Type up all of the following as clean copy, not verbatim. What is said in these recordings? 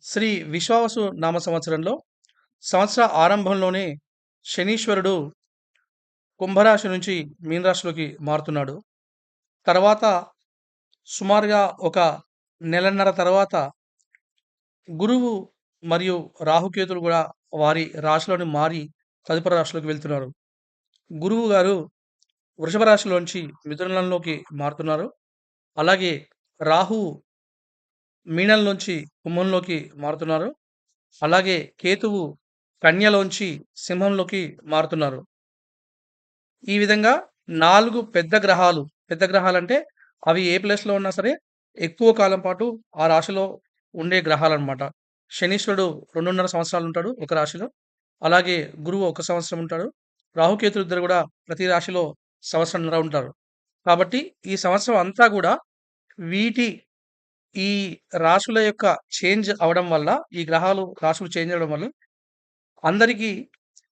శ్రీ విశ్వావసు నామ సంవత్సరంలో సంవత్సర ఆరంభంలోనే శనీశ్వరుడు కుంభరాశి నుంచి మీనరాశిలోకి మారుతున్నాడు. తర్వాత సుమారుగా ఒక నెలన్నర తర్వాత గురువు మరియు రాహుకేతులు కూడా వారి రాశిలోని మారి తదుపరి రాశిలోకి వెళ్తున్నారు. గురువు గారు వృషభ రాశిలోంచి మిథునంలోకి మారుతున్నారు. అలాగే రాహువు మీనం నుంచి కుంభంలోకి మారుతున్నారు. అలాగే కేతువు కన్యలోంచి సింహంలోకి మారుతున్నారు. ఈ విధంగా 4 పెద్ద గ్రహాలంటే అవి ఏ ప్లేస్‌లో ఉన్నా సరే ఎక్కువ కాలం పాటు ఆ రాశిలో ఉండే గ్రహాలనమాట. శనీశ్వరుడు 2.5 సంవత్సరాలుంటాడు ఒక రాశిలో. అలాగే గురువు 1 సంవత్సరం ఉంటాడు. రాహుకేతులు ఇద్దరు గూడా ప్రతి రాశిలో సంవత్సరంన్నర ఉంటారు. కాబట్టి ఈ సంవత్సరం అంతా గూడా వీటి ఈ రాశుల యొక్క చేంజ్ అవ్వడం వల్ల, ఈ గ్రహాలు రాశులు చేంజ్ అవ్వడం వల్ల అందరికీ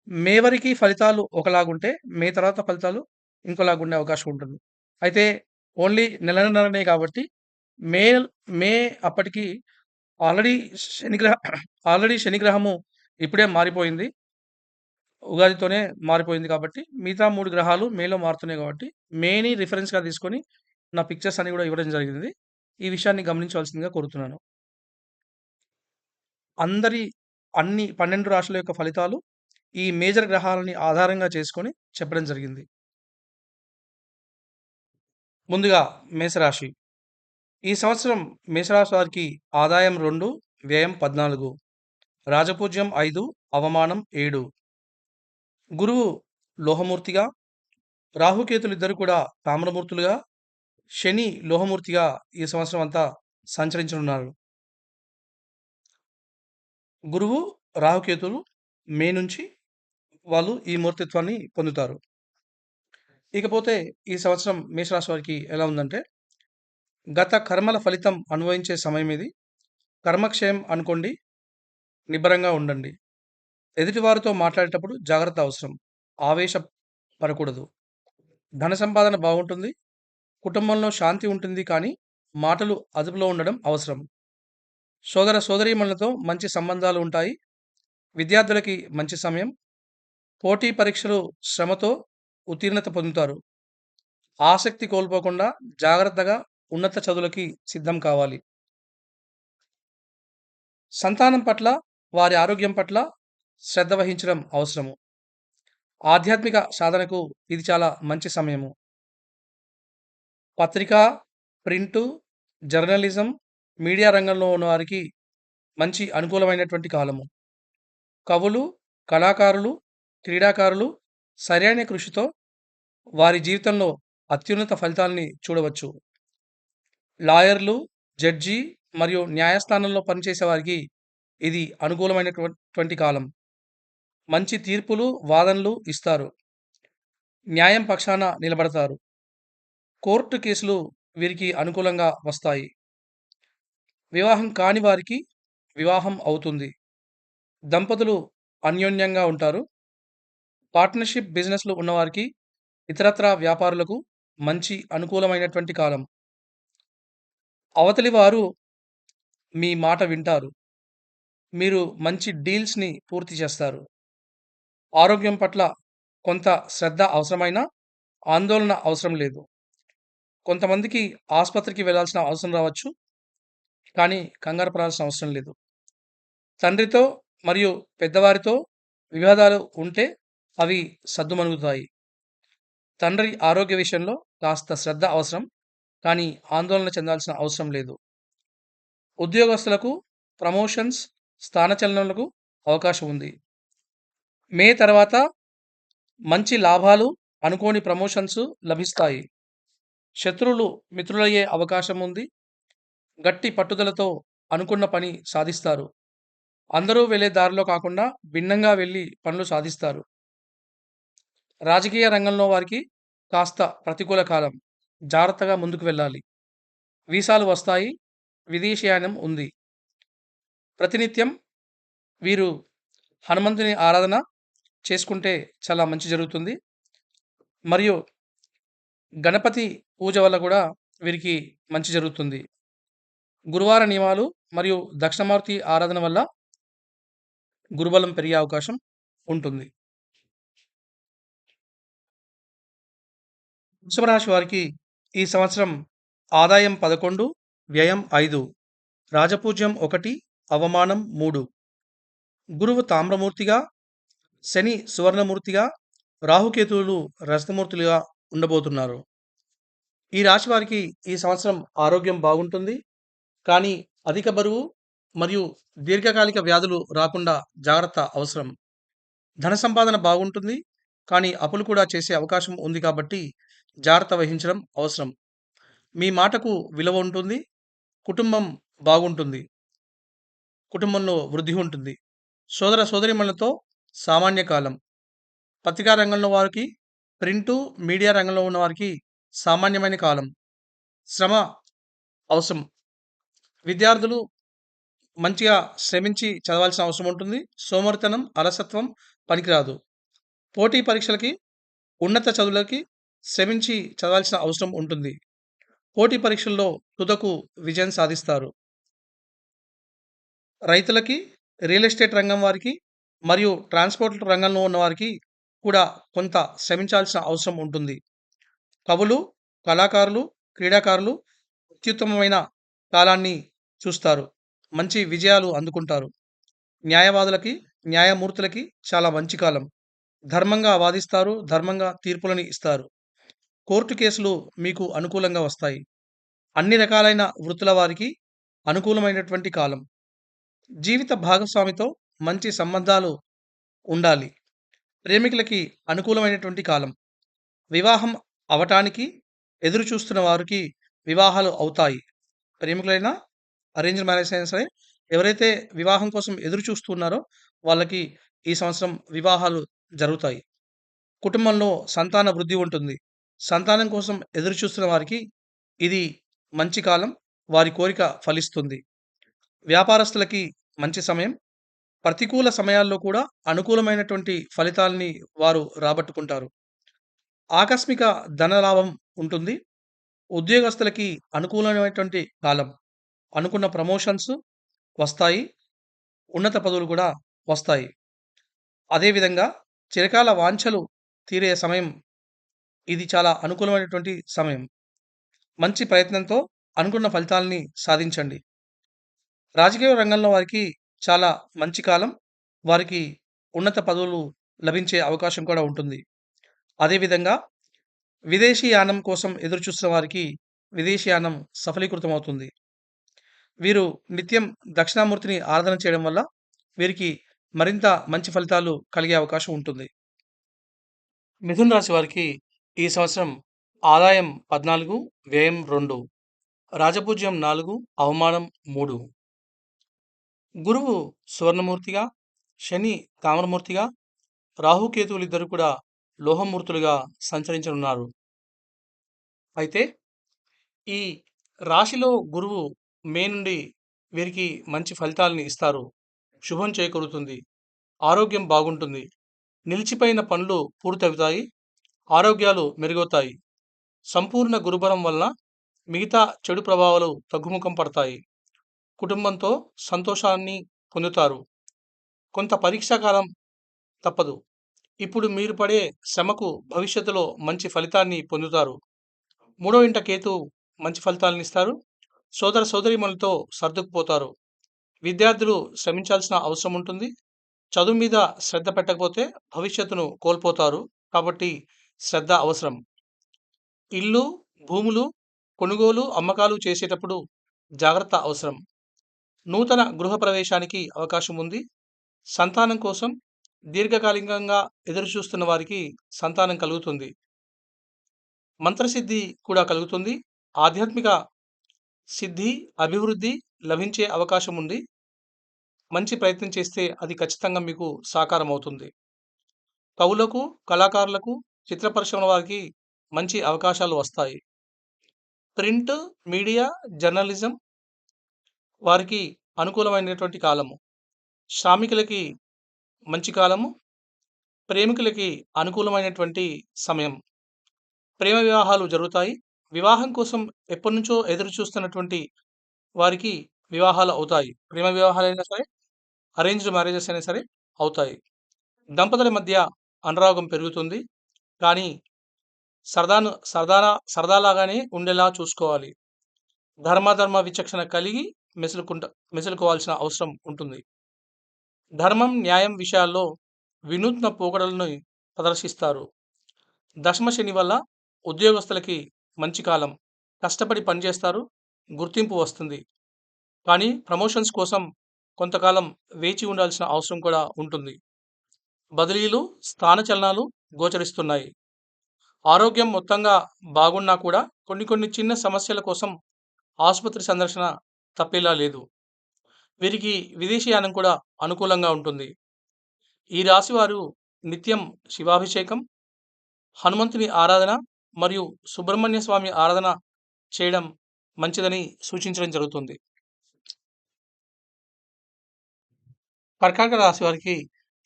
మే వరకి ఫలితాలు ఒకలాగుంటే, మే తర్వాత ఫలితాలు ఇంకోలాగుండే అవకాశం ఉంటుంది. అయితే ఓన్లీ నెలన్నరనే కాబట్టి మే మే అప్పటికి ఆల్రెడీ శనిగ్రహ ఆల్రెడీ శనిగ్రహము ఇప్పుడే మారిపోయింది. ఉగాదితోనే మారిపోయింది కాబట్టి, మిగతా 3 గ్రహాలు మేలో మారుతున్నాయి కాబట్టి, మేని రిఫరెన్స్‌గా తీసుకొని నా పిక్చర్స్ అన్ని గూడా ఇవ్వడం జరిగింది. ఈ విషయాన్ని గమనించవలసిందిగా కోరుతున్నాను. అందరి అన్ని 12 రాశుల యొక్క ఫలితాలు ఈ మేజర్ గ్రహాలని ఆధారంగా చేసుకొని చెప్పడం జరిగింది. ముందుగా మేషరాశి. ఈ సంవత్సరం మేషరాశి వారికి ఆదాయం 2, వ్యయం 14, రాజపూజ్యం 5, అవమానం 7. గురువు లోహమూర్తిగా, రాహుకేతులిద్దరూ కూడా తామ్రమూర్తులుగా, శని లోహమూర్తిగా ఈ సంవత్సరం అంతా సంచరించనున్నారు. గురువు, రాహుకేతులు మే నుంచి వాళ్ళు ఈ మూర్తిత్వాన్ని పొందుతారు. ఇకపోతే ఈ సంవత్సరం మేషరాశి వారికి ఎలా ఉందంటే, గత కర్మల ఫలితం అనుభవించే సమయం ఇది. కర్మక్షయం అనుకోండి, నిబ్బరంగా ఉండండి. ఎదుటివారితో మాట్లాడేటప్పుడు జాగ్రత్త అవసరం. ఆవేశపడకూడదు. ధన సంపాదన బాగుంటుంది. కుటుంబంలో శాంతి ఉంటుంది కానీ, మాటలు అదుపులో ఉండడం అవసరం. సోదర సోదరీమణులతో మంచి సంబంధాలు ఉంటాయి. విద్యార్థులకి మంచి సమయం. పోటీ పరీక్షలు శ్రమతో ఉత్తీర్ణత పొందుతారు. ఆసక్తి కోల్పోకుండా జాగ్రత్తగా ఉన్నత చదువులకి సిద్ధం కావాలి. సంతానం పట్ల, వారి ఆరోగ్యం పట్ల శ్రద్ధ వహించడం అవసరము. ఆధ్యాత్మిక సాధనకు ఇది చాలా మంచి సమయము. పత్రికా, ప్రింటు, జర్నలిజం, మీడియా రంగంలో ఉన్నవారికి మంచి అనుకూలమైనటువంటి కాలము. కవులు, కళాకారులు, క్రీడాకారులు సరైన కృషితో వారి జీవితంలో అత్యున్నత ఫలితాల్ని చూడవచ్చు. లాయర్లు, జడ్జి మరియు న్యాయస్థానంలో పనిచేసే వారికి ఇది అనుకూలమైనటువంటి కాలం. మంచి తీర్పులు, వాదనలు ఇస్తారు. న్యాయం పక్షాన నిలబడతారు. కోర్టు కేసులు వీరికి అనుకూలంగా వస్తాయి. వివాహం కాని వారికి వివాహం అవుతుంది. దంపతులు అన్యోన్యంగా ఉంటారు. పార్ట్నర్‌షిప్ బిజినెస్‌లు ఉన్నవారికి, ఇతరత్రా వ్యాపారులకు మంచి అనుకూలమైనటువంటి కాలం. అవతలి వారు మీ మాట వింటారు. మీరు మంచి డీల్స్‌ని పూర్తి చేస్తారు. ఆరోగ్యం పట్ల కొంత శ్రద్ధ అవసరమైనా, ఆందోళన అవసరం లేదు. కొంతమందికి ఆస్పత్రికి వెళ్ళాల్సిన అవసరం రావచ్చు. కానీ కంగారు పడాల్సిన అవసరం లేదు. తండ్రితో మరియు పెద్దవారితో వివాదాలు ఉంటే అవి సద్దుమణుగుతాయి. తండ్రి ఆరోగ్య విషయంలో కాస్త శ్రద్ధ అవసరం. కానీ ఆందోళన చెందాల్సిన అవసరం లేదు. ఉద్యోగస్తులకు ప్రమోషన్స్, స్థానచలనాలకు అవకాశం ఉంది. మే తర్వాత మంచి లాభాలు, అనుకోని ప్రమోషన్స్ లభిస్తాయి. శత్రువులు మిత్రులయ్యే అవకాశం ఉంది. గట్టి పట్టుదలతో అనుకున్న పని సాధిస్తారు. అందరూ వెళ్ళే దారిలో కాకుండా భిన్నంగా వెళ్లి పనులు సాధిస్తారు. రాజకీయ రంగంలో వారికి కాస్త ప్రతికూల కాలం. జాగ్రత్తగా ముందుకు వెళ్ళాలి. వీసాలు వస్తాయి. విదేశీయానం ఉంది. ప్రతినిత్యం వీరు హనుమంతుని ఆరాధన చేసుకుంటే చాలా మంచి జరుగుతుంది. మరియు గణపతి పూజ వల్ల కూడా వీరికి మంచి జరుగుతుంది. గురువార నియమాలు మరియు దక్షిణామూర్తి ఆరాధన వల్ల గురుబలం పెరిగే అవకాశం ఉంటుంది. వృషభ రాశి వారికి ఈ సంవత్సరం ఆదాయం 11, వ్యయం 5, రాజపూజ్యం 1, అవమానం 3. గురువు తామ్రమూర్తిగా, శని సువర్ణమూర్తిగా, రాహుకేతువులు రజతమూర్తులుగా ఉండబోతున్నారు. ఈ రాశి వారికి ఈ సంవత్సరం ఆరోగ్యం బాగుంటుంది. కానీ అధిక బరువు మరియు దీర్ఘకాలిక వ్యాధులు రాకుండా జాగ్రత్త అవసరం. ధన సంపాదన బాగుంటుంది. కానీ అప్పులు కూడా చేసే అవకాశం ఉంది కాబట్టి జాగ్రత్త వహించడం అవసరం. మీ మాటకు విలువ ఉంటుంది. కుటుంబం బాగుంటుంది. కుటుంబంలో వృద్ధి ఉంటుంది. సోదర సోదరీమణులతో సామాన్య కాలం. పత్రికా రంగంలో వారికి, ప్రింటు, మీడియా రంగంలో ఉన్న వారికి సామాన్యమైన కాలం. శ్రమ అవసరం. విద్యార్థులు మంచిగా శ్రమించి చదవాల్సిన అవసరం ఉంటుంది. సోమరితనం, అలసత్వం పనికిరాదు. పోటీ పరీక్షలకి, ఉన్నత చదువులకి శ్రమించి చదవాల్సిన అవసరం ఉంటుంది. పోటీ పరీక్షల్లో తుదకు విజయం సాధిస్తారు. రైతులకి, రియల్ ఎస్టేట్ రంగం వారికి మరియు ట్రాన్స్‌పోర్ట్ రంగంలో ఉన్న వారికి కూడా కొంత శ్రమించాల్సిన అవసరం ఉంటుంది. కవులు, కళాకారులు, క్రీడాకారులు అత్యుత్తమమైన కాలాన్ని చూస్తారు. మంచి విజయాలు అందుకుంటారు. న్యాయవాదులకి, న్యాయమూర్తులకి చాలా మంచి కాలం. ధర్మంగా వాదిస్తారు. ధర్మంగా తీర్పులని ఇస్తారు. కోర్టు కేసులు మీకు అనుకూలంగా వస్తాయి. అన్ని రకాలైన వృత్తుల వారికి అనుకూలమైనటువంటి కాలం. జీవిత భాగస్వామితో మంచి సంబంధాలు ఉండాలి. ప్రేమికులకి అనుకూలమైనటువంటి కాలం. వివాహం అవ్వటానికి ఎదురు చూస్తున్న వారికి వివాహాలు అవుతాయి. ప్రేమికులైనా, అరేంజ్డ్ మ్యారేజ్ అయినా సరే, ఎవరైతే వివాహం కోసం ఎదురు చూస్తున్నారో వాళ్ళకి ఈ సంవత్సరం వివాహాలు జరుగుతాయి. కుటుంబంలో సంతాన వృద్ధి ఉంటుంది. సంతానం కోసం ఎదురు చూస్తున్న వారికి ఇది మంచి కాలం. వారి కోరిక ఫలిస్తుంది. వ్యాపారస్తులకి మంచి సమయం. ప్రతికూల సమయాల్లో కూడా అనుకూలమైనటువంటి ఫలితాల్ని వారు రాబట్టుకుంటారు. ఆకస్మిక ధనలాభం ఉంటుంది. ఉద్యోగస్తులకి అనుకూలమైనటువంటి కాలం. అనుకున్న ప్రమోషన్స్ వస్తాయి. ఉన్నత పదవులు కూడా వస్తాయి. అదేవిధంగా చిరకాల వాంఛలు తీరే సమయం. ఇది చాలా అనుకూలమైనటువంటి సమయం. మంచి ప్రయత్నంతో అనుకున్న ఫలితాల్ని సాధించండి. రాజకీయ రంగంలో వారికి చాలా మంచి కాలం. వారికి ఉన్నత పదవులు లభించే అవకాశం కూడా ఉంటుంది. అదేవిధంగా విదేశీయానం కోసం ఎదురుచూస్తున్న వారికి విదేశీయానం సఫలీకృతమవుతుంది. వీరు నిత్యం దక్షిణామూర్తిని ఆరాధన చేయడం వల్ల వీరికి మరింత మంచి ఫలితాలు కలిగే అవకాశం ఉంటుంది. మిథున రాశి వారికి ఈ సంవత్సరం ఆదాయం 14, వ్యయం 2, రాజపూజ్యం 4, అవమానం 3. గురువు సువర్ణమూర్తిగా, శని తామ్రమూర్తిగా, రాహుకేతువులిద్దరూ కూడా లోహమూర్తులుగా సంచరించనున్నారు. అయితే ఈ రాశిలో గురువు మే నుండి వీరికి మంచి ఫలితాలని ఇస్తారు. శుభం చేకూరుతుంది. ఆరోగ్యం బాగుంటుంది. నిలిచిపోయిన పనులు పూర్తవుతాయి. ఆరోగ్యాలు మెరుగవుతాయి. సంపూర్ణ గురుబలం వలన మిగతా చెడు ప్రభావాలు తగ్గుముఖం పడతాయి. కుటుంబంతో సంతోషాన్ని పొందుతారు. కొంత పరీక్షా కాలం తప్పదు. ఇప్పుడు మీరు పడే శ్రమకు భవిష్యత్తులో మంచి ఫలితాన్ని పొందుతారు. మూడో ఇంట కేతు మంచి ఫలితాలను ఇస్తారు. సోదర సోదరీమణులతో సర్దుకుపోతారు. విద్యార్థులు శ్రమించాల్సిన అవసరం ఉంటుంది. చదువు మీద శ్రద్ధ పెట్టకపోతే భవిష్యత్తును కోల్పోతారు. కాబట్టి శ్రద్ధ అవసరం. ఇల్లు, భూములు కొనుగోలు, అమ్మకాలు చేసేటప్పుడు జాగ్రత్త అవసరం. నూతన గృహ ప్రవేశానికి అవకాశం ఉంది. సంతానం కోసం దీర్ఘకాలికంగా ఎదురుచూస్తున్న వారికి సంతానం కలుగుతుంది. మంత్రసిద్ధి కూడా కలుగుతుంది. ఆధ్యాత్మిక సిద్ధి, అభివృద్ధి లభించే అవకాశం ఉంది. మంచి ప్రయత్నం చేస్తే అది ఖచ్చితంగా మీకు సాకారం అవుతుంది. కవులకు, కళాకారులకు, చిత్ర పరిశ్రమల వారికి మంచి అవకాశాలు వస్తాయి. ప్రింట్, మీడియా, జర్నలిజం వారికి అనుకూలమైనటువంటి కాలము. శ్రామికులకి మంచి కాలము. ప్రేమికులకి అనుకూలమైనటువంటి సమయం. ప్రేమ వివాహాలు జరుగుతాయి. వివాహం కోసం ఎప్పటినుంచో ఎదురు చూస్తున్నటువంటి వారికి వివాహాలు అవుతాయి. ప్రేమ వివాహాలైనా సరే, అరేంజ్డ్ మ్యారేజెస్ అయినా సరే అవుతాయి. దంపతుల మధ్య అనురాగం పెరుగుతుంది. కానీ సరదాలాగానే ఉండేలా చూసుకోవాలి. ధర్మాధర్మ విచక్షణ కలిగి మెసులుకుంట మెసులుకోవాల్సిన అవసరం ఉంటుంది. ధర్మం, న్యాయం విషయాల్లో వినూత్న పోకడలను ప్రదర్శిస్తారు. దశమ శని వల్ల ఉద్యోగస్తులకి మంచి కాలం. కష్టపడి పనిచేస్తారు. గుర్తింపు వస్తుంది. కానీ ప్రమోషన్స్ కోసం కొంతకాలం వేచి ఉండాల్సిన అవసరం కూడా ఉంటుంది. బదిలీలు, స్థానచలనాలు గోచరిస్తున్నాయి. ఆరోగ్యం మొత్తంగా బాగున్నా కూడా కొన్ని చిన్న సమస్యల కోసం ఆసుపత్రి సందర్శన తప్పేలా లేదు. వీరికి విదేశీయానం కూడా అనుకూలంగా ఉంటుంది. ఈ రాశి వారు నిత్యం శివాభిషేకం, హనుమంతుని ఆరాధన మరియు సుబ్రహ్మణ్య స్వామి ఆరాధన చేయడం మంచిదని సూచించడం జరుగుతుంది. కర్కాటక రాశి వారికి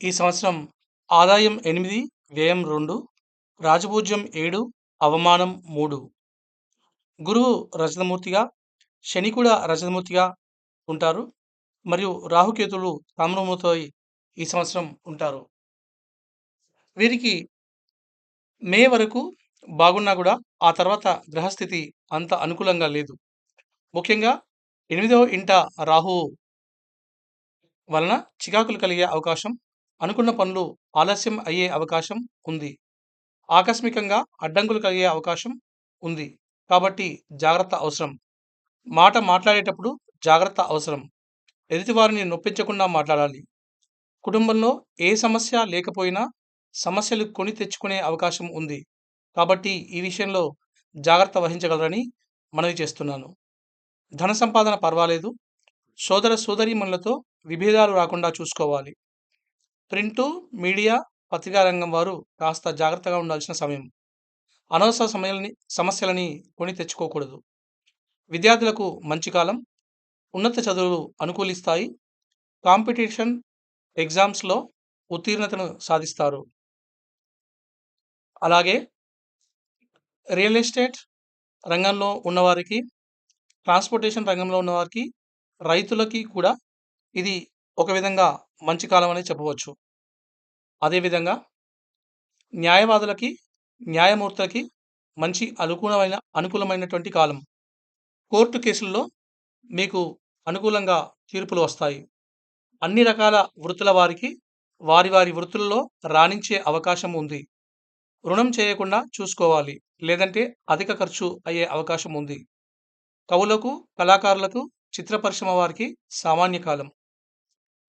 ఈ సంవత్సరం ఆదాయం 8, వ్యయం 2, రాజపూజ్యం 7, అవమానం 3. గురువు రజతమూర్తిగా, శని కూడా రజతమూర్తిగా ఉంటారు. మరియు రాహుకేతువులు తామ్రమూర్తిపై ఈ సంవత్సరం ఉంటారు. వీరికి మే వరకు బాగున్నా కూడా ఆ తర్వాత గ్రహస్థితి అంత అనుకూలంగా లేదు. ముఖ్యంగా 8వ ఇంట రాహువు వలన చికాకులు కలిగే అవకాశం, అనుకున్న పనులు ఆలస్యం అయ్యే అవకాశం ఉంది. ఆకస్మికంగా అడ్డంకులు కలిగే అవకాశం ఉంది. కాబట్టి జాగ్రత్త అవసరం. మాట మాట్లాడేటప్పుడు జాగ్రత్త అవసరం. ఎదుటివారిని నొప్పించకుండా మాట్లాడాలి. కుటుంబంలో ఏ సమస్య లేకపోయినా సమస్యలు కొని తెచ్చుకునే అవకాశం ఉంది. కాబట్టి ఈ విషయంలో జాగ్రత్త వహించగలరని మనవి చేస్తున్నాను. ధన సంపాదన పర్వాలేదు. సోదర సోదరీమణులతో విభేదాలు రాకుండా చూసుకోవాలి. ప్రింటు, మీడియా, పత్రికా రంగం వారు కాస్త జాగ్రత్తగా ఉండాల్సిన సమయం. అనవసర సమస్యలని కొని తెచ్చుకోకూడదు. విద్యార్థులకు మంచి కాలం. ఉన్నత చదువులు అనుకూలిస్తాయి. కాంపిటీషన్ ఎగ్జామ్స్లో ఉత్తీర్ణతను సాధిస్తారు. అలాగే రియల్ ఎస్టేట్ రంగంలో ఉన్నవారికి, ట్రాన్స్పోర్టేషన్ రంగంలో ఉన్నవారికి, రైతులకి కూడా ఇది ఒక విధంగా మంచి కాలం అని చెప్పవచ్చు. అదేవిధంగా న్యాయవాదులకి, న్యాయమూర్తులకి మంచి అనుకూలమైనటువంటి కాలం. కోర్టు కేసుల్లో మీకు అనుకూలంగా తీర్పులు వస్తాయి. అన్ని రకాల వృత్తుల వారికి వారి వారి వృత్తుల్లో రాణించే అవకాశం ఉంది. రుణం చేయకుండా చూసుకోవాలి. లేదంటే అధిక ఖర్చు అయ్యే అవకాశం ఉంది. కవులకు, కళాకారులకు, చిత్ర పరిశ్రమ వారికి సామాన్య కాలం.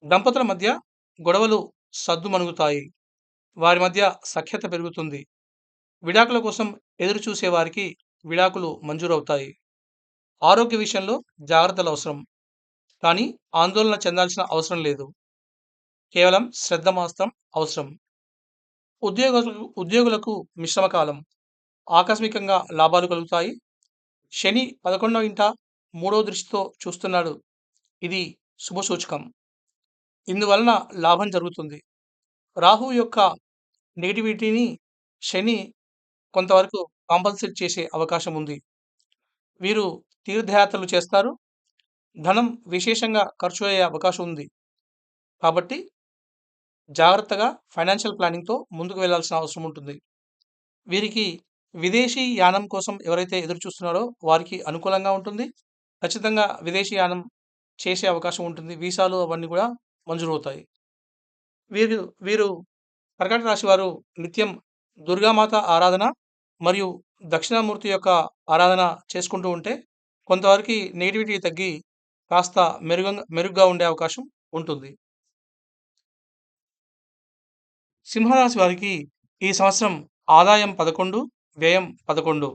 దంపతుల మధ్య గొడవలు సద్దుమణుగుతాయి. వారి మధ్య సఖ్యత పెరుగుతుంది. విడాకుల కోసం ఎదురు చూసే వారికి విడాకులు మంజూరవుతాయి. ఆరోగ్య విషయంలో జాగ్రత్తలు అవసరం. కానీ ఆందోళన చెందాల్సిన అవసరం లేదు. కేవలం శ్రద్ధ మాత్రం అవసరం. ఉద్యోగులకు మిశ్రమ కాలం. ఆకస్మికంగా లాభాలు కలుగుతాయి. శని 11వ ఇంట 3వ దృష్టితో చూస్తున్నాడు. ఇది శుభసూచకం. ఇందువలన లాభం జరుగుతుంది. రాహు యొక్క నెగటివిటీని శని కొంతవరకు కాంపన్సేట్ చేసే అవకాశం ఉంది. వీరు తీర్థయాత్రలు చేస్తారు. ధనం విశేషంగా ఖర్చు అయ్యే అవకాశం ఉంది. కాబట్టి జాగ్రత్తగా ఫైనాన్షియల్ ప్లానింగ్‌తో ముందుకు వెళ్ళాల్సిన అవసరం ఉంటుంది. వీరికి విదేశీ యానం కోసం ఎవరైతే ఎదురు చూస్తున్నారో వారికి అనుకూలంగా ఉంటుంది. ఖచ్చితంగా విదేశీ యానం చేసే అవకాశం ఉంటుంది. వీసాలు అవన్నీ కూడా మంజూరవుతాయి. వీరు వీరు కర్కాటక రాశి వారు నిత్యం దుర్గామాత ఆరాధన మరియు దక్షిణామూర్తి యొక్క ఆరాధన చేసుకుంటూ ఉంటే కొంతవరకు నెగటివిటీ తగ్గి కాస్త మెరుగ్గా ఉండే అవకాశం ఉంటుంది. సింహరాశి వారికి ఈ సంవత్సరం ఆదాయం 11, వ్యయం 11,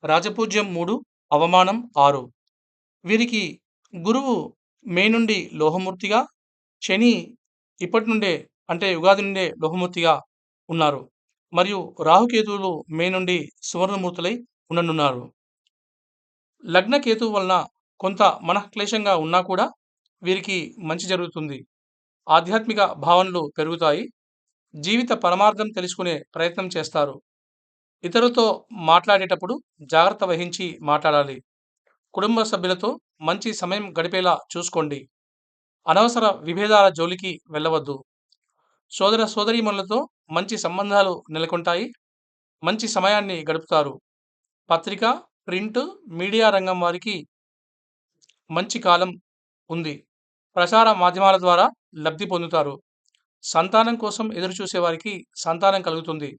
రాజపూజ్యం 3, అవమానం 6. వీరికి గురువు మే నుండి లోహమూర్తిగా, శని ఇప్పటి నుండే అంటే యుగాది నుండే లోహమూర్తిగా ఉన్నారు. మరియు రాహుకేతువులు మే నుండి సువర్ణమూర్తులై ఉండనున్నారు. లగ్న కేతువు వలన కొంత మనఃక్లేశంగా ఉన్నా కూడా వీరికి మంచి జరుగుతుంది. ఆధ్యాత్మిక భావనలు పెరుగుతాయి. జీవిత పరమార్థం తెలుసుకునే ప్రయత్నం చేస్తారు. ఇతరులతో మాట్లాడేటప్పుడు జాగ్రత్త వహించి మాట్లాడాలి. కుటుంబ సభ్యులతో మంచి సమయం గడిపేలా చూసుకోండి. అనవసర విభేదాల జోలికి వెళ్ళవద్దు. సోదర సోదరీమణులతో మంచి సంబంధాలు నెలకొంటాయి. మంచి సమయాన్ని గడుపుతారు. పత్రిక, ప్రింట్, మీడియా రంగం వారికి మంచి కాలం ఉంది. ప్రసార మాధ్యమాల ద్వారా లబ్ధి పొందుతారు. సంతానం కోసం ఎదురుచూసే వారికి సంతానం కలుగుతుంది.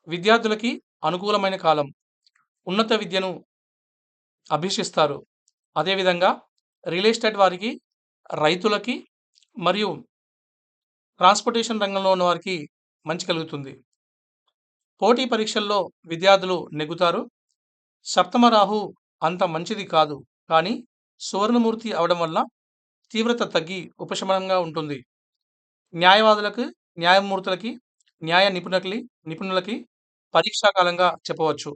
విద్యార్థులకి అనుకూలమైన కాలం. ఉన్నత విద్యను అభ్యసిస్తారు. అదేవిధంగా రియల్ ఎస్టేట్ వారికి, రైతులకి మరియు ట్రాన్స్‌పోర్టేషన్ రంగంలో ఉన్న వారికి మంచి కలుగుతుంది. పోటీ పరీక్షల్లో విద్యార్థులు నెగ్గుతారు. సప్తమ రాహు అంత మంచిది కాదు. కానీ సువర్ణమూర్తి అవడం వల్ల తీవ్రత తగ్గి ఉపశమనంగా ఉంటుంది. న్యాయవాదులకు, న్యాయమూర్తులకి, న్యాయ నిపుణులకి పరీక్షా కాలంగా చెప్పవచ్చు.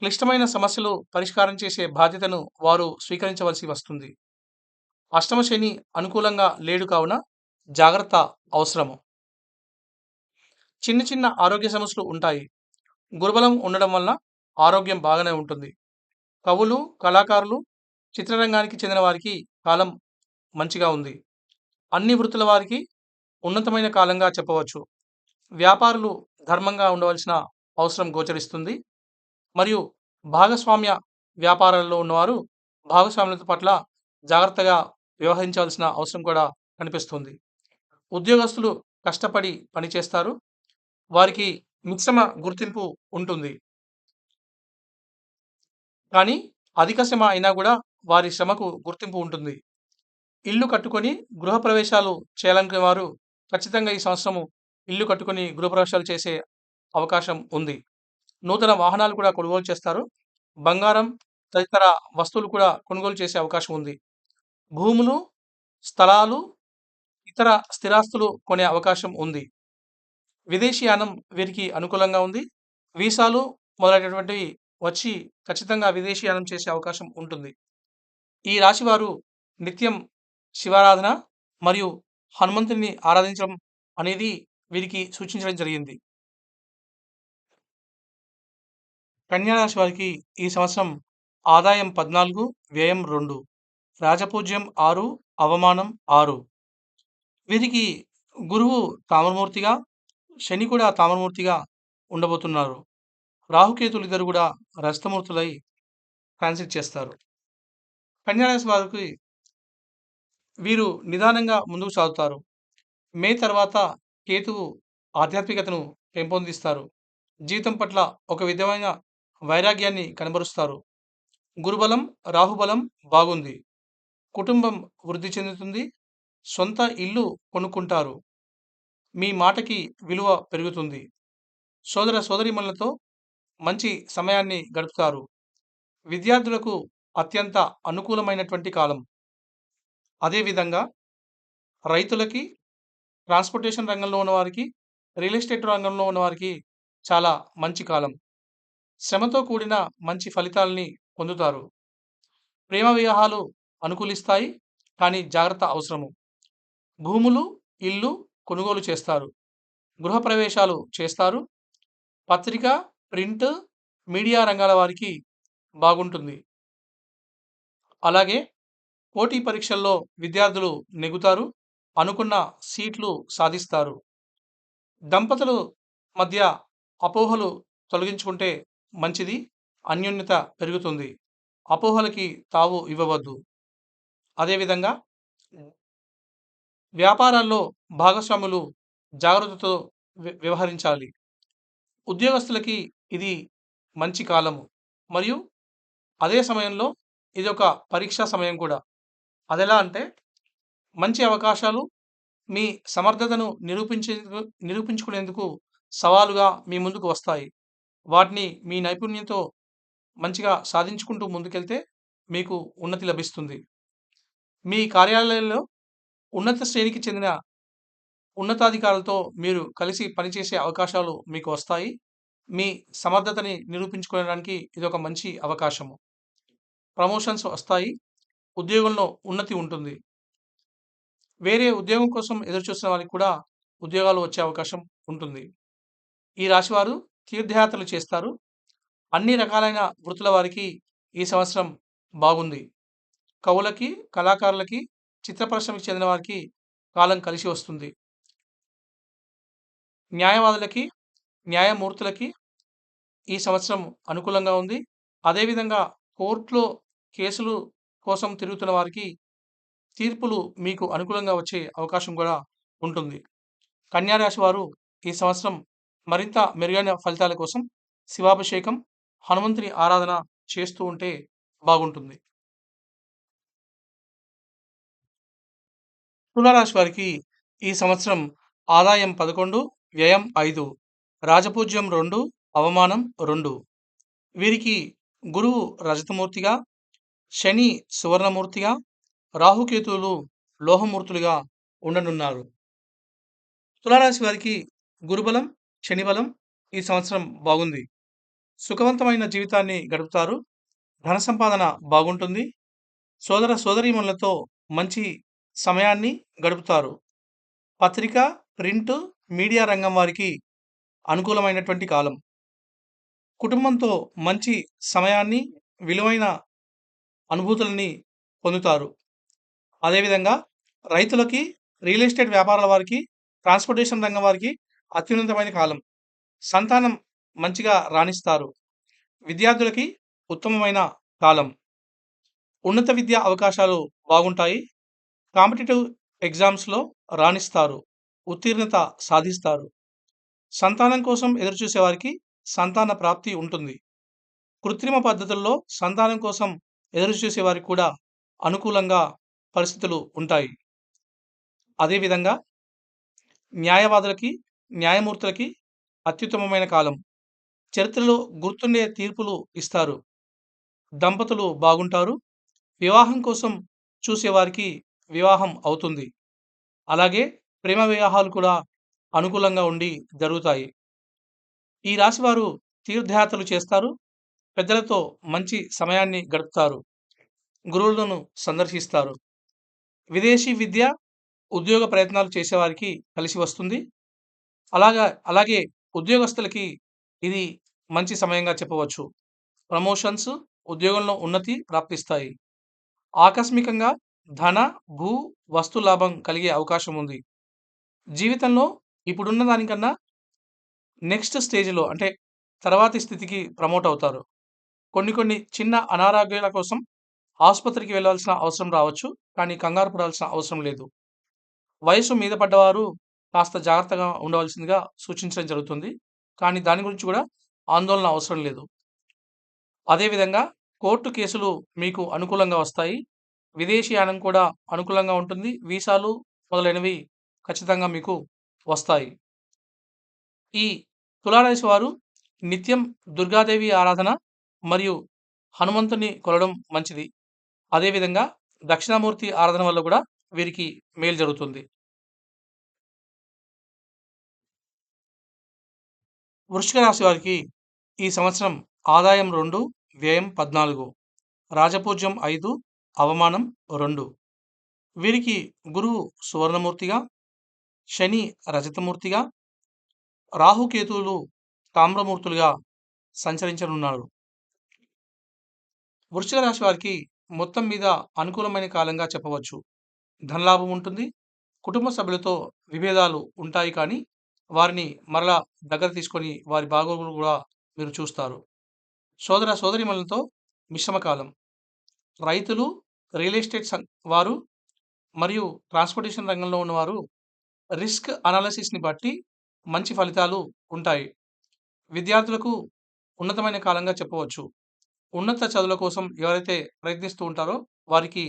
క్లిష్టమైన సమస్యలు పరిష్కారం చేసే బాధ్యతను వారు స్వీకరించవలసి వస్తుంది. అష్టమ శని అనుకూలంగా లేడు కావున జాగ్రత్త అవసరము. చిన్న చిన్న ఆరోగ్య సమస్యలు ఉంటాయి. గురుబలం ఉండడం వల్ల ఆరోగ్యం బాగానే ఉంటుంది. కవులు, కళాకారులు, చిత్రరంగానికి చెందిన వారికి కాలం మంచిగా ఉంది. అన్ని వృత్తుల వారికి ఉన్నతమైన కాలంగా చెప్పవచ్చు. వ్యాపారులు ధర్మంగా ఉండవలసిన అవసరం గోచరిస్తుంది. మరియు భాగస్వామ్య వ్యాపారాల్లో ఉన్నవారు భాగస్వాములత పట్ల జాగ్రత్తగా వ్యవహరించవలసిన అవసరం కూడా కనిపిస్తుంది. ఉద్యోగస్తులు కష్టపడి పనిచేస్తారు. వారికి మిశ్రమ గుర్తింపు ఉంటుంది. కానీ అధిక శ్రమ అయినా కూడా వారి శ్రమకు గుర్తింపు ఉంటుంది. ఇల్లు కట్టుకొని గృహప్రవేశాలు చేయాలనుకునే వారు ఖచ్చితంగా ఈ సంవత్సరము ఇల్లు కట్టుకొని గృహప్రవేశాలు చేసే అవకాశం ఉంది. నూతన వాహనాలు కూడా కొనుగోలు చేస్తారు. బంగారం తదితర వస్తువులు కూడా కొనుగోలు చేసే అవకాశం ఉంది. భూములు, స్థలాలు, ఇతర స్థిరాస్తులు కొనే అవకాశం ఉంది. విదేశీయానం వీరికి అనుకూలంగా ఉంది. వీసాలు మొదలైనటువంటివి వచ్చి ఖచ్చితంగా విదేశీయానం చేసే అవకాశం ఉంటుంది. ఈ రాశివారు నిత్యం శివారాధన మరియు హనుమంతుడిని ఆరాధించడం అనేది వీరికి సూచించడం జరిగింది. కన్యా రాశి వారికి ఈ సంవత్సరం ఆదాయం 14, వ్యయం 2, రాజపూజ్యం 6, అవమానం 6. వీరికి గురువు తామరమూర్తిగా, శని కూడా తామరమూర్తిగా ఉండబోతున్నారు. రాహుకేతులు ఇద్దరు కూడా రజతమూర్తులై ట్రాన్సిట్ చేస్తారు. కన్యా రాశి వారికి వీరు నిదానంగా ముందుకు సాగుతారు. మే తర్వాత కేతువు ఆధ్యాత్మికతను పెంపొందిస్తారు. జీవితం పట్ల ఒక విధమైన వైరాగ్యాన్ని కనబరుస్తారు. గురుబలం, రాహుబలం బాగుంది. కుటుంబం వృద్ధి చెందుతుంది. సొంత ఇల్లు కొనుక్కుంటారు. మీ మాటకి విలువ పెరుగుతుంది. సోదర సోదరీమణులతో మంచి సమయాన్ని గడుపుతారు. విద్యార్థులకు అత్యంత అనుకూలమైనటువంటి కాలం. అదేవిధంగా రైతులకి, ట్రాన్స్‌పోర్టేషన్ రంగంలో ఉన్నవారికి, రియల్ ఎస్టేట్ రంగంలో ఉన్నవారికి చాలా మంచి కాలం. శ్రమతో కూడిన మంచి ఫలితాల్ని పొందుతారు. ప్రేమ వివాహాలు అనుకూలిస్తాయి. కానీ జాగ్రత్త అవసరము. భూములు, ఇల్లు కొనుగోలు చేస్తారు. గృహప్రవేశాలు చేస్తారు. పత్రిక, ప్రింట్, మీడియా రంగాల వారికి బాగుంటుంది. అలాగే పోటీ పరీక్షల్లో విద్యార్థులు నెగ్గుతారు. అనుకున్న సీట్లు సాధిస్తారు. దంపతులు మధ్య అపోహలు తొలగించుకుంటే మంచిది. అన్యోన్యత పెరుగుతుంది. అపోహలకి తావు ఇవ్వవద్దు. అదేవిధంగా వ్యాపారాల్లో భాగస్వాములు జాగ్రత్తతో వ్యవహరించాలి. ఉద్యోగస్తులకి ఇది మంచి కాలము. మరియు అదే సమయంలో ఇదొక పరీక్షా సమయం కూడా. అదెలా అంటే మంచి అవకాశాలు మీ సమర్థతను నిరూపించుకునేందుకు సవాలుగా మీ ముందుకు వస్తాయి. వాటిని మీ నైపుణ్యంతో మంచిగా సాధించుకుంటూ ముందుకెళ్తే మీకు ఉన్నతి లభిస్తుంది. మీ కార్యాలయంలో ఉన్నత శ్రేణికి చెందిన ఉన్నతాధికారులతో మీరు కలిసి పనిచేసే అవకాశాలు మీకు వస్తాయి. మీ సమర్థతని నిరూపించుకోవడానికి ఇదొక మంచి అవకాశము. ప్రమోషన్స్ వస్తాయి. ఉద్యోగంలో ఉన్నతి ఉంటుంది. వేరే ఉద్యోగం కోసం ఎదురుచూస్తున్న వారికి కూడా ఉద్యోగాలు వచ్చే అవకాశం ఉంటుంది. ఈ రాశివారు తీర్థయాత్రలు చేస్తారు. అన్ని రకాలైన వృత్తుల వారికి ఈ సంవత్సరం బాగుంది. కవులకి, కళాకారులకి, చిత్ర పరిశ్రమకి చెందిన వారికి కాలం కలిసి వస్తుంది. న్యాయవాదులకి, న్యాయమూర్తులకి ఈ సంవత్సరం అనుకూలంగా ఉంది. అదేవిధంగా కోర్టులో కేసులు కోసం తిరుగుతున్న వారికి తీర్పులు మీకు అనుకూలంగా వచ్చే అవకాశం కూడా ఉంటుంది. కన్యా రాశి వారు ఈ సంవత్సరం మరింత మెరుగైన ఫలితాల కోసం శివాభిషేకం, హనుమంతుని ఆరాధన చేస్తూ ఉంటే బాగుంటుంది. తులారాశి వారికి ఈ సంవత్సరం ఆదాయం 11, వ్యయం 5, రాజపూజ్యం 2, అవమానం 2. వీరికి గురువు రజతమూర్తిగా, శని సువర్ణమూర్తిగా, రాహుకేతువులు లోహమూర్తులుగా ఉండనున్నారు. తులారాశి వారికి గురుబలం, శని బలం ఈ సంవత్సరం బాగుంది. సుఖవంతమైన జీవితాన్ని గడుపుతారు. ధన సంపాదన బాగుంటుంది. సోదర సోదరీమణులతో మంచి సమయాన్ని గడుపుతారు. పత్రిక, ప్రింట్, మీడియా రంగం వారికి అనుకూలమైనటువంటి కాలం. కుటుంబంతో మంచి సమయాన్ని, విలువైన అనుభూతులని పొందుతారు. అదేవిధంగా రైతులకి, రియల్ ఎస్టేట్ వ్యాపారాల వారికి, ట్రాన్స్‌పోర్టేషన్ రంగం వారికి అత్యున్నతమైన కాలం. సంతానం మంచిగా రాణిస్తారు. విద్యార్థులకి ఉత్తమమైన కాలం. ఉన్నత విద్యా అవకాశాలు బాగుంటాయి. కాంపిటీటివ్ ఎగ్జామ్స్‌లో రాణిస్తారు. ఉత్తీర్ణత సాధిస్తారు. సంతానం కోసం ఎదురుచూసే వారికి సంతాన ప్రాప్తి ఉంటుంది. కృత్రిమ పద్ధతుల్లో సంతానం కోసం ఎదురుచూసే వారికి కూడా అనుకూలంగా పరిస్థితులు ఉంటాయి. అదేవిధంగా న్యాయవాదులకి, న్యాయమూర్తులకి అత్యుత్తమమైన కాలం. చరిత్రలో గుర్తుండే తీర్పులు ఇస్తారు. దంపతులు బాగుంటారు. వివాహం కోసం చూసేవారికి వివాహం అవుతుంది. అలాగే ప్రేమ వివాహాలు కూడా అనుకూలంగా ఉండి జరుగుతాయి. ఈ రాశివారు తీర్థయాత్రలు చేస్తారు. పెద్దలతో మంచి సమయాన్ని గడుపుతారు. గురువులను సందర్శిస్తారు. విదేశీ విద్య, ఉద్యోగ ప్రయత్నాలు చేసేవారికి కలిసి వస్తుంది. అలాగే ఉద్యోగస్తులకి ఇది మంచి సమయంగా చెప్పవచ్చు. ప్రమోషన్స్, ఉద్యోగంలో ఉన్నతి ప్రాప్తిస్తాయి. ఆకస్మికంగా ధన, భూ, వస్తు లాభం కలిగే అవకాశం ఉంది. జీవితంలో ఇప్పుడున్న దానికన్నా నెక్స్ట్ స్టేజ్‌లో అంటే తర్వాతి స్థితికి ప్రమోట్ అవుతారు. కొన్ని చిన్న అనారోగ్యాల కోసం ఆసుపత్రికి వెళ్ళాల్సిన అవసరం రావచ్చు. కానీ కంగారు పడాల్సిన అవసరం లేదు. వయసు మీద పడ్డవారు కాస్త జాగ్రత్తగా ఉండవలసిందిగా సూచించడం జరుగుతుంది. కానీ దాని గురించి కూడా ఆందోళన అవసరం లేదు. అదేవిధంగా కోర్టు కేసులు మీకు అనుకూలంగా వస్తాయి. విదేశీయానం కూడా అనుకూలంగా ఉంటుంది. వీసాలు మొదలైనవి ఖచ్చితంగా మీకు వస్తాయి. ఈ తులారాశి వారు నిత్యం దుర్గాదేవి ఆరాధన మరియు హనుమంతుని కొలడం మంచిది. అదేవిధంగా దక్షిణామూర్తి ఆరాధన వల్ల కూడా వీరికి మేలు జరుగుతుంది. వృశ్చిక రాశి వారికి ఈ సంవత్సరం ఆదాయం 2, వ్యయం 14, రాజపూజ్యం 5, అవమానం 2. వీరికి గురువు సువర్ణమూర్తిగా, శని రజతమూర్తిగా, రాహుకేతువులు తామ్రమూర్తులుగా సంచరించనున్నారు. వృశ్చిక రాశి వారికి మొత్తం మీద అనుకూలమైన కాలంగా చెప్పవచ్చు. ధనలాభం ఉంటుంది. కుటుంబ సభ్యులతో విభేదాలు ఉంటాయి కానీ వారిని మరలా దగ్గర తీసుకొని వారి బాగోగులు కూడా మీరు చూస్తారు. సోదర సోదరీమణులతో మిశ్రమ కాలం. రైతులు, రియల్ ఎస్టేట్ వారు మరియు ట్రాన్స్‌పోర్టేషన్ రంగంలో ఉన్నవారు రిస్క్ అనాలిసిస్‌ని బట్టి మంచి ఫలితాలు ఉంటాయి. విద్యార్థులకు ఉన్నతమైన కాలంగా చెప్పవచ్చు. ఉన్నత చదువుల కోసం ఎవరైతే ప్రయత్నిస్తూ ఉంటారో వారికి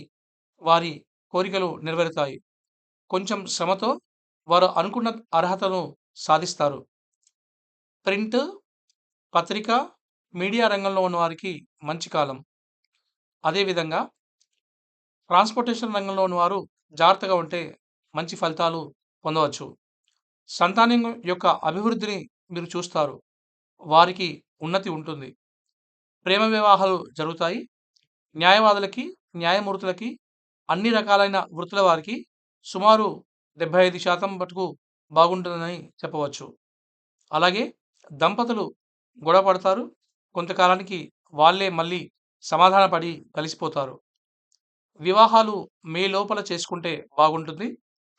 వారి కోరికలు నెరవేరుతాయి. కొంచెం శ్రమతో వారు అనుకున్న అర్హతను సాధిస్తారు. ప్రింట్, పత్రిక, మీడియా రంగంలో ఉన్నవారికి మంచి కాలం. అదేవిధంగా ట్రాన్స్‌పోర్టేషన్ రంగంలో ఉన్నవారు జాగ్రత్తగా ఉంటే మంచి ఫలితాలు పొందవచ్చు. సంతానం యొక్క అభివృద్ధిని మీరు చూస్తారు. వారికి ఉన్నతి ఉంటుంది. ప్రేమ వివాహాలు జరుగుతాయి. న్యాయవాదులకి, న్యాయమూర్తులకి, అన్ని రకాలైన వృత్తుల వారికి సుమారు 75% మటుకు బాగుంటుందని చెప్పవచ్చు. అలాగే దంపతులు గొడవ పడతారు. కొంతకాలానికి వాళ్ళే మళ్ళీ సమాధానపడి కలిసిపోతారు. వివాహాలు మే లోపల చేసుకుంటే బాగుంటుంది.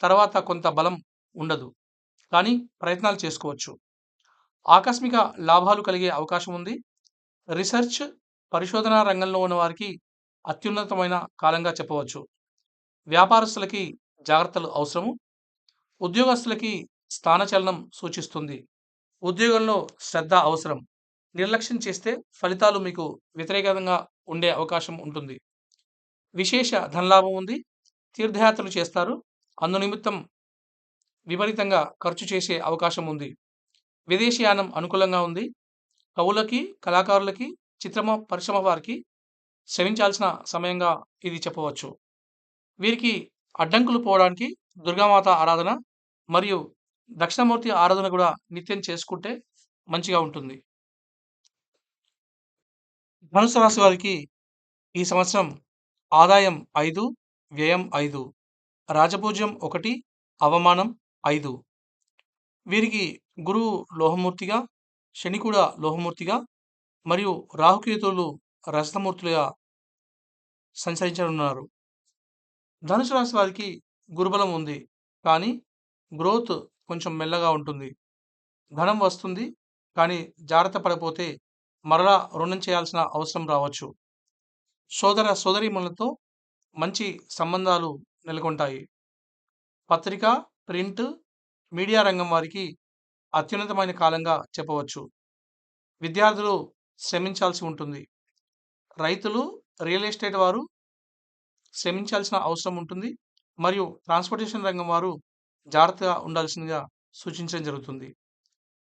తర్వాత కొంత బలం ఉండదు. కానీ ప్రయత్నాలు చేసుకోవచ్చు. ఆకస్మిక లాభాలు కలిగే అవకాశం ఉంది. రిసర్చ్, పరిశోధనా రంగంలో ఉన్న వారికి అత్యున్నతమైన కాలంగా చెప్పవచ్చు. వ్యాపారస్తులకి జాగ్రత్తలు అవసరము. ఉద్యోగస్తులకి స్థానచలనం సూచిస్తుంది. ఉద్యోగంలో శ్రద్ధ అవసరం. నిర్లక్ష్యం చేస్తే ఫలితాలు మీకు వ్యతిరేకంగా ఉండే అవకాశం ఉంటుంది. విశేష ధనలాభం ఉంది. తీర్థయాత్రలు చేస్తారు. అందునిమిత్తం విపరీతంగా ఖర్చు చేసే అవకాశం ఉంది. విదేశీయానం అనుకూలంగా ఉంది. కవులకి, కళాకారులకి, పరిశ్రమ వారికి శ్రమించాల్సిన సమయంగా ఇది చెప్పవచ్చు. వీరికి అడ్డంకులు పోవడానికి దుర్గామాత ఆరాధన మరియు దక్షిణామూర్తి ఆరాధన కూడా నిత్యం చేసుకుంటే మంచిగా ఉంటుంది. ధనుసు రాశి వారికి ఈ సంవత్సరం ఆదాయం 5, వ్యయం 5, రాజపూజ్యం 1, అవమానం 5. వీరికి గురువు లోహమూర్తిగా, శని కూడా లోహమూర్తిగా మరియు రాహుకేతువులు రజతమూర్తులుగా సంచరించనున్నారు. ధనుసు రాశి వారికి గురుబలం ఉంది. కానీ గ్రోత్ కొంచెం మెల్లగా ఉంటుంది. ధనం వస్తుంది. కానీ జాగ్రత్త పడపోతే మరలా రుణం చేయాల్సిన అవసరం రావచ్చు. సోదర సోదరీమణులతో మంచి సంబంధాలు నెలకొంటాయి. పత్రిక, ప్రింట్, మీడియా రంగం వారికి అత్యున్నతమైన కాలంగా చెప్పవచ్చు. విద్యార్థులు శ్రమించాల్సి ఉంటుంది. రైతులు, రియల్ ఎస్టేట్ వారు శ్రమించాల్సిన అవసరం ఉంటుంది. మరియు ట్రాన్స్పోర్టేషన్ రంగం వారు జాగ్రత్తగా ఉండాల్సిందిగా సూచించడం జరుగుతుంది.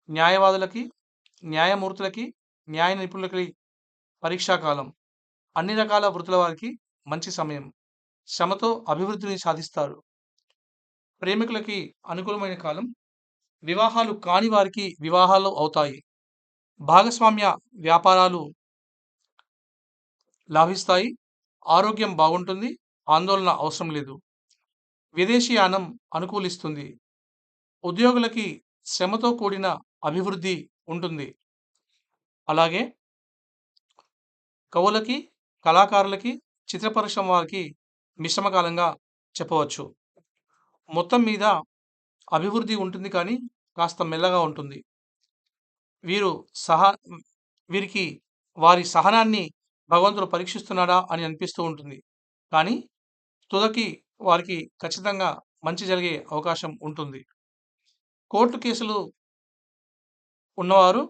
న్యాయవాదులకి, న్యాయమూర్తులకి, న్యాయ నిపుణులకి పరీక్షాకాలం. అన్ని రకాల వృత్తుల వారికి మంచి సమయం. శ్రమతో అభివృద్ధిని సాధిస్తారు. ప్రేమికులకి అనుకూలమైన కాలం. వివాహాలు కాని వారికి వివాహాలు అవుతాయి. భాగస్వామ్య వ్యాపారాలు లాభిస్తాయి. ఆరోగ్యం బాగుంటుంది. ఆందోళన అవసరం లేదు. విదేశీయానం అనుకూలిస్తుంది. ఉద్యోగులకి శ్రమతో కూడిన అభివృద్ధి ఉంటుంది. అలాగే కవులకి, కళాకారులకి, చిత్ర పరిశ్రమ వారికి మిశ్రమకాలంగా చెప్పవచ్చు. మొత్తం మీద అభివృద్ధి ఉంటుంది కానీ కాస్త మెల్లగా ఉంటుంది. వీరు సహా వీరికి వారి సహనాన్ని భగవంతుడు పరీక్షిస్తున్నాడా అని అనిపిస్తూ ఉంటుంది. కానీ తుదకి వారికి ఖచ్చితంగా మంచి జరిగే అవకాశం ఉంటుంది. కోర్టు కేసులు ఉన్నవారు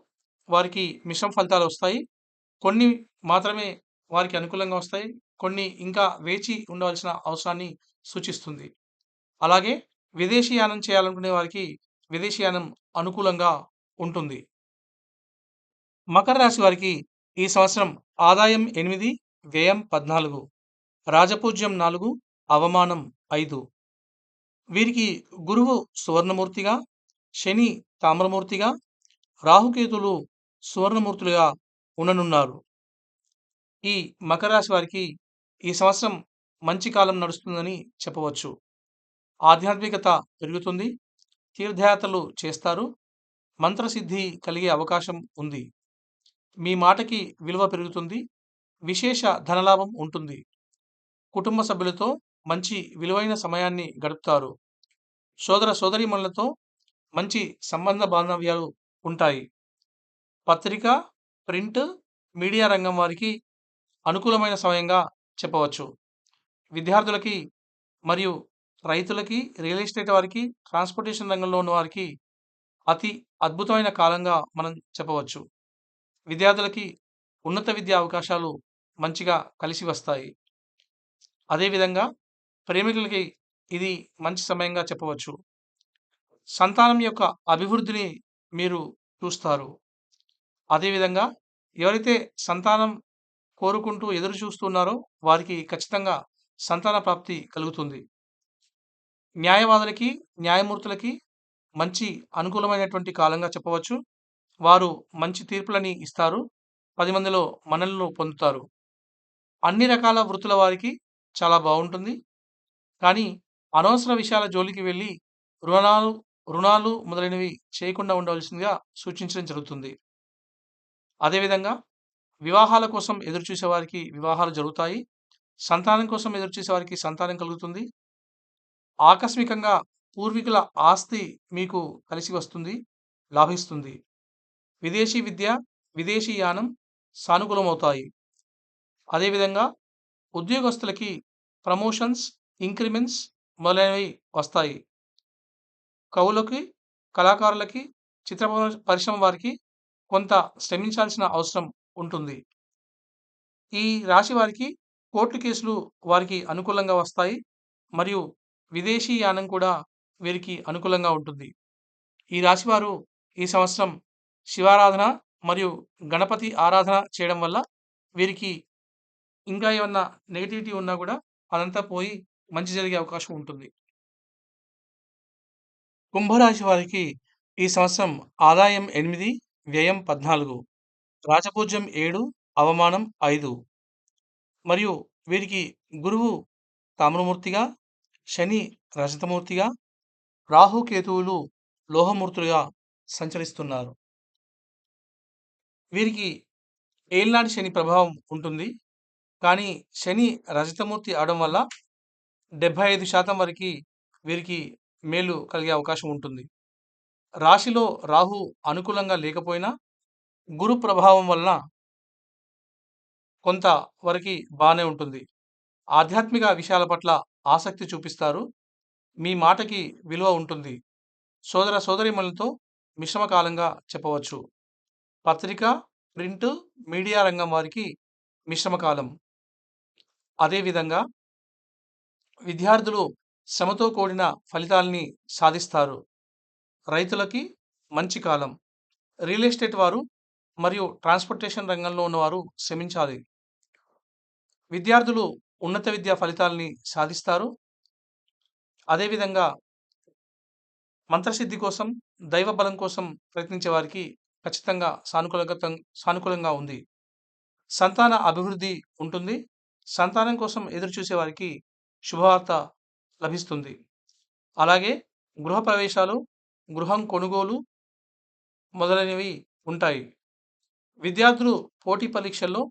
వారికి మిశ్రమ ఫలితాలు వస్తాయి. కొన్ని మాత్రమే వారికి అనుకూలంగా వస్తాయి. కొన్ని ఇంకా వేచి ఉండవలసిన అవసరాన్ని సూచిస్తుంది. అలాగే విదేశీయానం చేయాలనుకునే వారికి విదేశీయానం అనుకూలంగా ఉంటుంది. మకర రాశి వారికి ఈ సంవత్సరం ఆదాయం 8, వ్యయం 14, రాజపూజ్యం 4, అవమానం 5. వీరికి గురువు సువర్ణమూర్తిగా, శని తామ్రమూర్తిగా, రాహుకేతులు సువర్ణమూర్తులుగా ఉండనున్నారు. ఈ మకర రాశి వారికి ఈ సంవత్సరం మంచి కాలం నడుస్తుందని చెప్పవచ్చు. ఆధ్యాత్మికత పెరుగుతుంది. తీర్థయాత్రలు చేస్తారు. మంత్రసిద్ధి కలిగే అవకాశం ఉంది. మీ మాటకి విలువ పెరుగుతుంది. విశేష ధనలాభం ఉంటుంది. కుటుంబ సభ్యులతో మంచి విలువైన సమయాన్ని గడుపుతారు. సోదర సోదరీమణులతో మంచి సంబంధ బాంధవ్యాలు ఉంటాయి. పత్రిక, ప్రింట్, మీడియా రంగం వారికి అనుకూలమైన సమయంగా చెప్పవచ్చు. విద్యార్థులకి మరియు రైతులకి, రియల్ ఎస్టేట్ వారికి, ట్రాన్స్పోర్టేషన్ రంగంలో ఉన్న వారికి అతి అద్భుతమైన కాలంగా మనం చెప్పవచ్చు. విద్యార్థులకి ఉన్నత విద్యా అవకాశాలు మంచిగా కలిసి వస్తాయి. అదేవిధంగా ప్రేమికులకి ఇది మంచి సమయంగా చెప్పవచ్చు. సంతానం యొక్క అభివృద్ధిని మీరు చూస్తారు. అదేవిధంగా ఎవరైతే సంతానం కోరుకుంటూ ఎదురు చూస్తున్నారో వారికి ఖచ్చితంగా సంతాన ప్రాప్తి కలుగుతుంది. న్యాయవాదులకి, న్యాయమూర్తులకి మంచి అనుకూలమైనటువంటి కాలంగా చెప్పవచ్చు. వారు మంచి తీర్పులని ఇస్తారు. 10 మందిలో మన్ననలు పొందుతారు. అన్ని రకాల వృత్తుల వారికి చాలా బాగుంటుంది. కానీ అనవసర విషయాల జోలికి వెళ్ళి రుణాలు రుణాలు మొదలైనవి చేయకుండా ఉండవలసిందిగా సూచించడం జరుగుతుంది. అదేవిధంగా వివాహాల కోసం ఎదురుచూసే వారికి వివాహాలు జరుగుతాయి. సంతానం కోసం ఎదురుచూసే వారికి సంతానం కలుగుతుంది. ఆకస్మికంగా పూర్వీకుల ఆస్తి మీకు కలిసి వస్తుంది, లాభిస్తుంది. విదేశీ విద్య, విదేశీ యానం సానుకూలమవుతాయి. అదేవిధంగా ఉద్యోగస్తులకి ప్రమోషన్స్, ఇంక్రిమెంట్స్ మొదలైనవి వస్తాయి. కవులకి, కళాకారులకి, చిత్ర పరిశ్రమ వారికి కొంత శ్రమించాల్సిన అవసరం ఉంటుంది. ఈ రాశి వారికి కోర్టు కేసులు వారికి అనుకూలంగా వస్తాయి. మరియు విదేశీ యానం కూడా వీరికి అనుకూలంగా ఉంటుంది. ఈ రాశివారు ఈ సంవత్సరం శివారాధన మరియు గణపతి ఆరాధన చేయడం వల్ల వీరికి ఇంకా ఏమన్నా నెగటివిటీ ఉన్నా కూడా అదంతా పోయి మంచి జరిగే అవకాశం ఉంటుంది. కుంభరాశి వారికి ఈ సంవత్సరం ఆదాయం 8, వ్యయం 14, రాజపూజ్యం 7, అవమానం 5. మరియు వీరికి గురువు తామ్రమూర్తిగా, శని రజతమూర్తిగా, రాహు కేతువులు లోహమూర్తులుగా సంచరిస్తున్నారు. వీరికి ఏలినాటి శని ప్రభావం ఉంటుంది. కానీ శని రజతమూర్తి అవడం వల్ల 75% వరకు వీరికి మేలు కలిగే అవకాశం ఉంటుంది. రాశిలో రాహు అనుకూలంగా లేకపోయినా గురు ప్రభావం వలన కొంత వరకి బానే ఉంటుంది. ఆధ్యాత్మిక విషయాల పట్ల ఆసక్తి చూపిస్తారు. మీ మాటకి విలువ ఉంటుంది. సోదర సోదరీమణులతో మిశ్రమ కాలంగా చెప్పవచ్చు. పత్రిక, ప్రింట్, మీడియా రంగం వారికి మిశ్రమ కాలం. అదేవిధంగా విద్యార్థులు శ్రమతో కూడిన ఫలితాల్ని సాధిస్తారు. రైతులకి మంచి కాలం. రియల్ ఎస్టేట్ వారు మరియు ట్రాన్స్‌పోర్టేషన్ రంగంలో ఉన్నవారు శ్రమించాలి. విద్యార్థులు ఉన్నత విద్యా ఫలితాల్ని సాధిస్తారు. అదేవిధంగా మంత్రసిద్ధి కోసం, దైవ బలం కోసం ప్రయత్నించే వారికి ఖచ్చితంగా సానుకూలంగా ఉంది. సంతాన అభివృద్ధి ఉంటుంది. సంతానం కోసం ఎదురుచూసే వారికి శుభవార్త లభిస్తుంది. అలాగే గృహప్రవేశాలు, గృహం కొనుగోలు మొదలైనవి ఉంటాయి. విద్యార్థులు పోటీ పరీక్షల్లో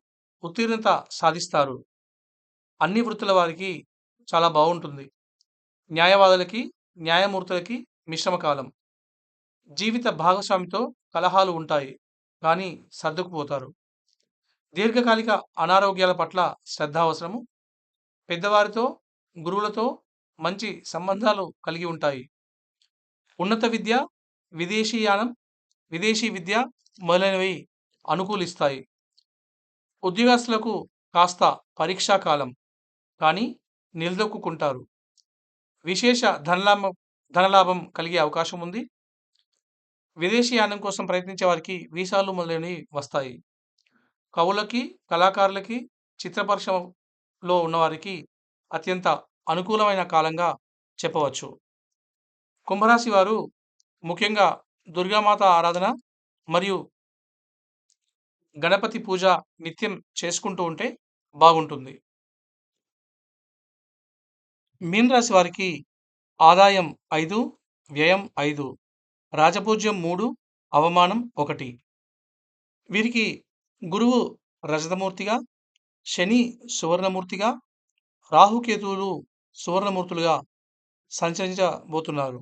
ఉత్తీర్ణత సాధిస్తారు. అన్ని వృత్తుల వారికి చాలా బాగుంటుంది. న్యాయవాదులకి, న్యాయమూర్తులకి మిశ్రమ కాలం. జీవిత భాగస్వామితో కలహాలు ఉంటాయి. కానీ సర్దుకుపోతారు. దీర్ఘకాలిక అనారోగ్యాల పట్ల శ్రద్ధ అవసరము. పెద్దవారితో, గురువులతో మంచి సంబంధాలు కలిగి ఉంటాయి. ఉన్నత విద్య, విదేశీయానం, విదేశీ విద్య మొదలైనవి అనుకూలిస్తాయి. ఉద్యోగస్తులకు కాస్త పరీక్షా కాలం. కానీ నిలదొక్కుకుంటారు. విశేష ధనలాభం కలిగే అవకాశం ఉంది. విదేశీయానం కోసం ప్రయత్నించే వారికి వీసాలు మొదలైనవి వస్తాయి. కవులకి, కళాకారులకి, చిత్ర పరిశ్రమలో ఉన్నవారికి అత్యంత అనుకూలమైన కాలంగా చెప్పవచ్చు. కుంభరాశి వారు ముఖ్యంగా దుర్గామాత ఆరాధన మరియు గణపతి పూజ నిత్యం చేసుకుంటూ ఉంటే బాగుంటుంది. మీన రాశి వారికి ఆదాయం 5, వ్యయం 5, రాజపూజ్యం 3, అవమానం 1. వీరికి గురువు రజతమూర్తిగా, శని సువర్ణమూర్తిగా, రాహుకేతువులు సువర్ణమూర్తులుగా సంచరించబోతున్నారు.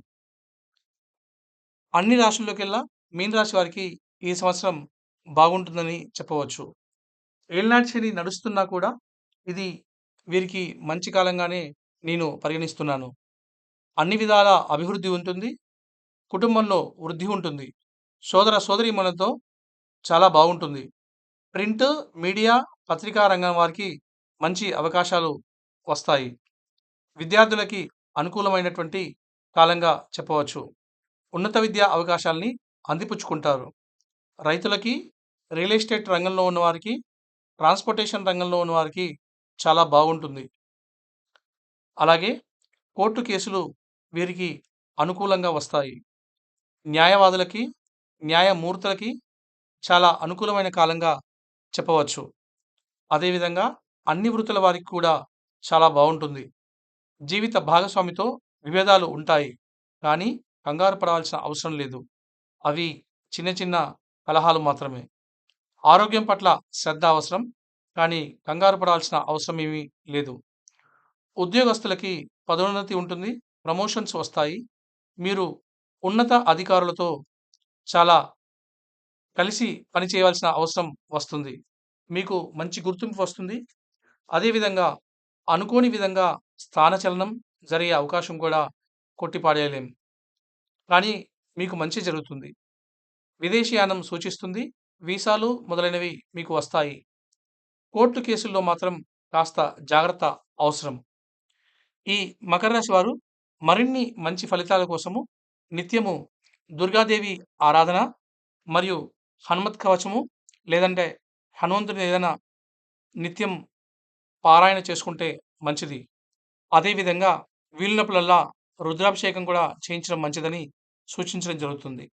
అన్ని రాశుల్లోకెల్లా మీన రాశి వారికి ఈ సంవత్సరం బాగుంటుందని చెప్పవచ్చు. ఏలినాటి శని నడుస్తున్నా కూడా ఇది వీరికి మంచి కాలంగానే నేను పరిగణిస్తున్నాను. అన్ని విధాల అభివృద్ధి ఉంటుంది. కుటుంబంలో వృద్ధి ఉంటుంది. సోదర సోదరీమణులతో చాలా బాగుంటుంది. ప్రింట్, మీడియా, పత్రికా రంగం వారికి మంచి అవకాశాలు వస్తాయి. విద్యార్థులకి అనుకూలమైనటువంటి కాలంగా చెప్పవచ్చు. ఉన్నత విద్యా అవకాశాలని అందిపుచ్చుకుంటారు. రైతులకి, రియల్ ఎస్టేట్ రంగంలో ఉన్నవారికి, ట్రాన్స్‌పోర్టేషన్ రంగంలో ఉన్నవారికి చాలా బాగుంటుంది. అలాగే కోర్టు కేసులు వీరికి అనుకూలంగా వస్తాయి. న్యాయవాదులకి, న్యాయమూర్తులకి చాలా అనుకూలమైన కాలంగా చెప్పవచ్చు. అదేవిధంగా అన్ని వృత్తుల వారికి కూడా చాలా బాగుంటుంది. జీవిత భాగస్వామితో విభేదాలు ఉంటాయి. కానీ కంగారు పడాల్సిన అవసరం లేదు. అవి చిన్న చిన్న కలహాలు మాత్రమే. ఆరోగ్యం పట్ల శ్రద్ధ అవసరం. కానీ కంగారు పడాల్సిన అవసరం ఏమీ లేదు. ఉద్యోగస్తులకి పదోన్నతి ఉంటుంది. ప్రమోషన్స్ వస్తాయి. మీరు ఉన్నత అధికారులతో చాలా కలిసి పని చేయవలసిన అవసరం వస్తుంది. మీకు మంచి గుర్తింపు వస్తుంది. అదే విధంగా అనుకోని విధంగా స్థానచలనం జరిగే అవకాశం కూడా కొట్టిపాడేయలేం. కానీ మీకు మంచి జరుగుతుంది. విదేశీయానం సూచిస్తుంది. వీసాలు మొదలైనవి మీకు వస్తాయి. కోర్టు కేసుల్లో మాత్రం కాస్త జాగ్రత్త అవసరం. ఈ మకర రాశి వారు మరిన్ని మంచి ఫలితాల కోసము నిత్యము దుర్గాదేవి ఆరాధన మరియు హనుమత్ కవచము లేదంటే హనుమంతుని ఏదైనా నిత్యం పారాయణ చేసుకుంటే మంచిది. అదే విధంగా వీలున్నప్పుడల్లా రుద్రాభిషేకం కూడా చేయించడం మంచిదని సూచించడం జరుగుతుంది.